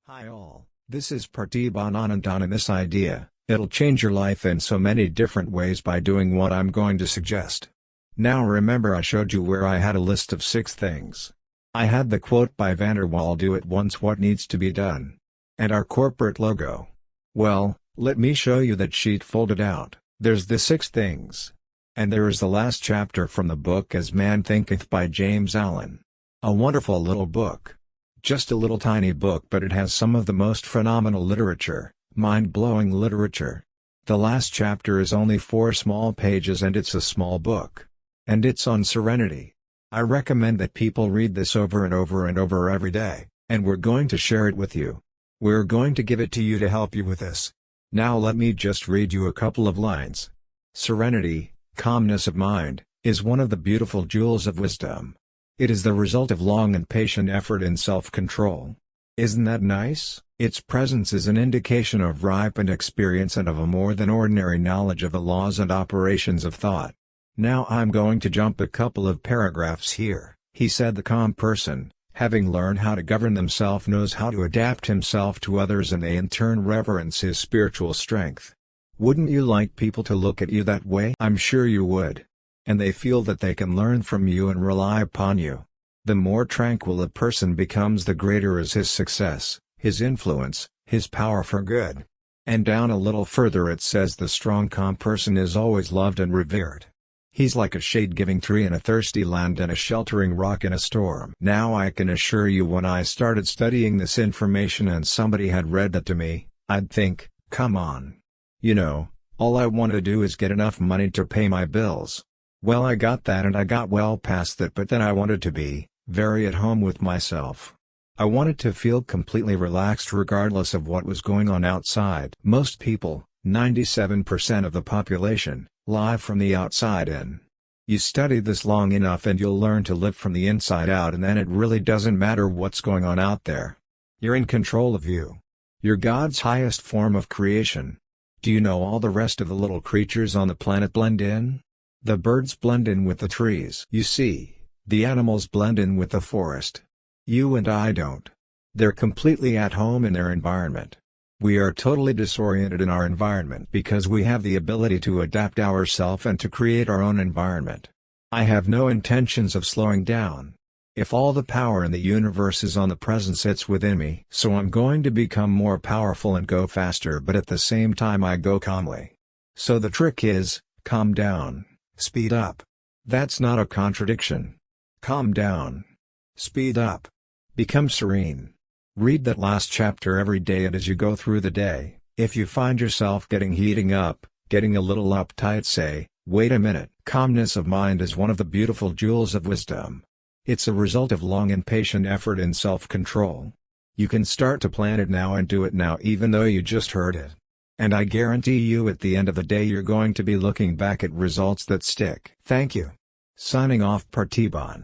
Hi all, this is Parthiban Anand on this idea. It'll change your life in so many different ways by doing what I'm going to suggest. Now remember I showed you where I had a list of 6 things. I had the quote by van der Waal, do at once what needs to be done. And our corporate logo. Well, let me show you that sheet folded out. There's the 6 things. And there is the last chapter from the book As Man Thinketh by James Allen. A wonderful little book. Just a little tiny book, but it has some of the most phenomenal literature, mind-blowing literature. The last chapter is only 4 small pages and it's a small book. And it's on serenity. I recommend that people read this over and over and over every day, and we're going to share it with you. We're going to give it to you to help you with this. Now let me just read you a couple of lines. Serenity, calmness of mind, is one of the beautiful jewels of wisdom. It is the result of long and patient effort in self-control. Isn't that nice? Its presence is an indication of ripened experience and of a more than ordinary knowledge of the laws and operations of thought. Now I'm going to jump a couple of paragraphs here. He said the calm person, having learned how to govern themselves, knows how to adapt himself to others, and they in turn reverence his spiritual strength. Wouldn't you like people to look at you that way? I'm sure you would. And they feel that they can learn from you and rely upon you. The more tranquil a person becomes, the greater is his success, his influence, his power for good. And down a little further it says the strong calm person is always loved and revered. He's like a shade-giving tree in a thirsty land and a sheltering rock in a storm. Now I can assure you, when I started studying this information and somebody had read that to me, I'd think, come on. You know, all I want to do is get enough money to pay my bills. Well, I got that and I got well past that, but then I wanted to be very at home with myself. I wanted to feel completely relaxed regardless of what was going on outside. Most people, 97% of the population, live from the outside in. You study this long enough and you'll learn to live from the inside out, and then it really doesn't matter what's going on out there. You're in control of you. You're God's highest form of creation. Do you know all the rest of the little creatures on the planet blend in? The birds blend in with the trees. You see, the animals blend in with the forest. You and I don't. They're completely at home in their environment. We are totally disoriented in our environment because we have the ability to adapt ourselves and to create our own environment. I have no intentions of slowing down. If all the power in the universe is on the present sits within me, so I'm going to become more powerful and go faster, but at the same time I go calmly. So the trick is, calm down. Speed up. That's not a contradiction. Calm down. Speed up. Become serene. Read that last chapter every day, and as you go through the day, if you find yourself heating up, getting a little uptight, say, wait a minute. Calmness of mind is one of the beautiful jewels of wisdom. It's a result of long and patient effort in self-control. You can start to plan it now and do it now, even though you just heard it. And I guarantee you at the end of the day you're going to be looking back at results that stick. Thank you. Signing off, Parthiban.